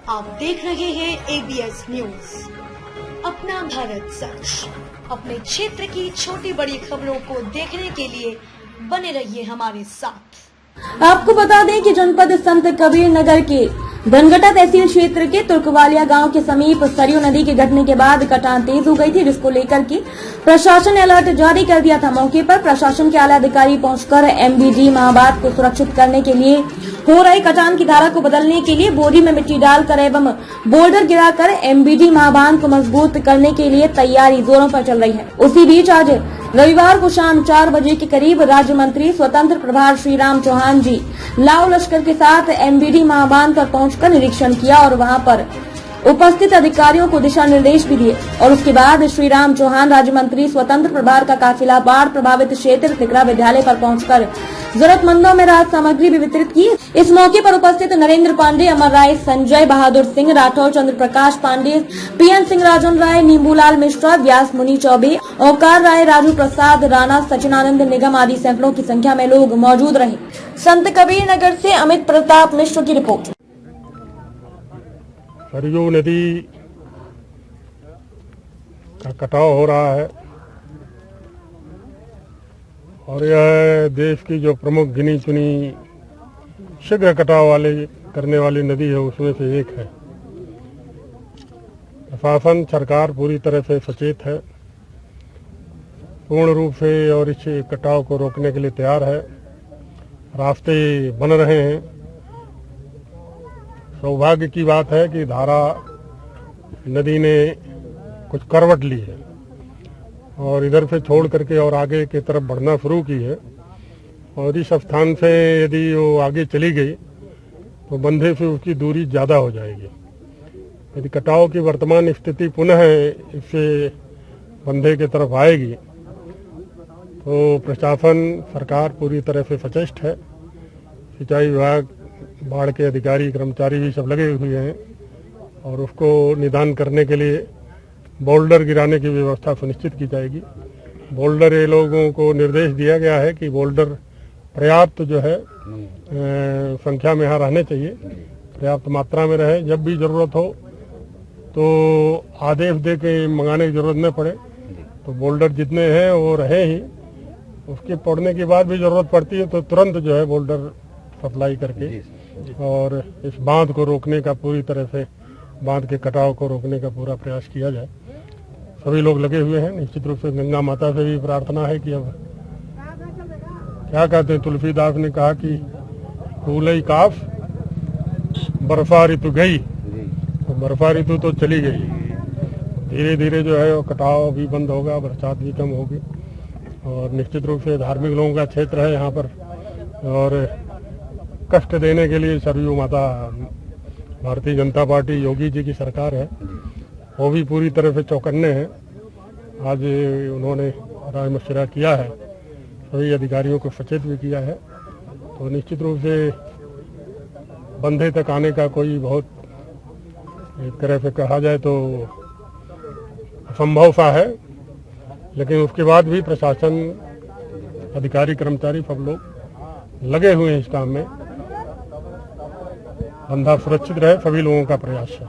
आप देख रहे हैं ABS न्यूज, अपना भारत सच। अपने क्षेत्र की छोटी बड़ी खबरों को देखने के लिए बने रहिए हमारे साथ। आपको बता दें कि जनपद संत कबीर नगर के धनगटा तहसील क्षेत्र के तुर्कवालिया गांव के समीप सरयू नदी के घटने के बाद कटान तेज हो गई थी, जिसको लेकर के प्रशासन ने अलर्ट जारी कर दिया था। मौके पर प्रशासन के आला अधिकारी पहुंचकर MBD महाबाद को सुरक्षित करने के लिए हो रही कटान की धारा को बदलने के लिए बोरी में मिट्टी डालकर एवं बोल्डर गिराकर MBD महाबांध को मजबूत करने के लिए तैयारी जोरों पर चल रही है। उसी बीच आज रविवार को शाम 4 बजे के करीब राज्य मंत्री स्वतंत्र प्रभार श्री राम चौहान जी लाव लश्कर के साथ MBD महाबांध पर पहुंचकर निरीक्षण किया और वहां पर उपस्थित अधिकारियों को दिशा निर्देश भी दिए। और उसके बाद श्री राम चौहान राज्य मंत्री स्वतंत्र प्रभार का काफिला बाढ़ प्रभावित क्षेत्र तिकरा विद्यालय पर पहुंचकर जरूरतमंदों में राहत सामग्री भी वितरित की। इस मौके पर उपस्थित नरेंद्र पांडे, अमर राय, संजय बहादुर सिंह राठौर, चंद्र प्रकाश पांडे, PN सिंह, राजन राय, नींबूलाल मिश्रा, व्यास मुनि चौबे, औकार राय, राजू प्रसाद राणा, सचिनानंद निगम आदि सैकड़ों की संख्या में लोग मौजूद रहे। संत कबीर नगर से अमित प्रताप मिश्र की रिपोर्ट। सरयू नदी का कटाव हो रहा है और यह देश की जो प्रमुख गिनी चुनी शीघ्र कटाव करने वाली नदी है, उसमें से एक है। प्रशासन, सरकार पूरी तरह से सचेत है, पूर्ण रूप से और इस कटाव को रोकने के लिए तैयार है। रास्ते बन रहे हैं। सौभाग्य की बात है कि धारा नदी ने कुछ करवट ली है और इधर से छोड़ करके और आगे की तरफ बढ़ना शुरू की है। और इस स्थान से यदि वो आगे चली गई तो बंधे से उसकी दूरी ज़्यादा हो जाएगी। यदि कटाव की वर्तमान स्थिति पुनः इससे बंधे की तरफ आएगी तो प्रशासन, सरकार पूरी तरह से सचेत है। सिंचाई विभाग, बाढ़ के अधिकारी, कर्मचारी भी सब लगे हुए हैं और उसको निदान करने के लिए बोल्डर गिराने की व्यवस्था सुनिश्चित की जाएगी। बोल्डर, ये लोगों को निर्देश दिया गया है कि बोल्डर पर्याप्त जो है संख्या में यहाँ रहने चाहिए, पर्याप्त मात्रा में रहे। जब भी जरूरत हो तो आदेश दे के मंगाने की जरूरत न पड़े, तो बोल्डर जितने हैं वो रहे ही। उसके पड़ने के बाद भी जरूरत पड़ती है तो तुरंत जो है बोल्डर सप्लाई करके और इस बांध को रोकने का, पूरी तरह से बांध के कटाव को रोकने का पूरा प्रयास किया जाए। सभी लोग लगे हुए हैं। निश्चित रूप से गंगा माता से भी प्रार्थना है कि अब क्या कहते हैं, तुलसीदास ने कहा कि फूलई काफ बर्फा ऋतु गई, तो बर्फा ऋतु तो चली गई। धीरे धीरे जो है वो कटाव भी बंद होगा, बरसात भी कम होगी। और निश्चित रूप से धार्मिक लोगों का क्षेत्र है यहाँ पर और कष्ट देने के लिए सरयू माता, भारतीय जनता पार्टी, योगी जी की सरकार है, वो भी पूरी तरह से चौकन्ने हैं। आज उन्होंने राय मशवरा किया है, सभी अधिकारियों को सचेत भी किया है। तो निश्चित रूप से बंधे तक आने का कोई बहुत, एक तरह से कहा जाए तो असंभव सा है, लेकिन उसके बाद भी प्रशासन, अधिकारी, कर्मचारी सब लोग लगे हुए हैं इस काम में। बंधा सुरक्षित रहे, सभी लोगों का प्रयास है।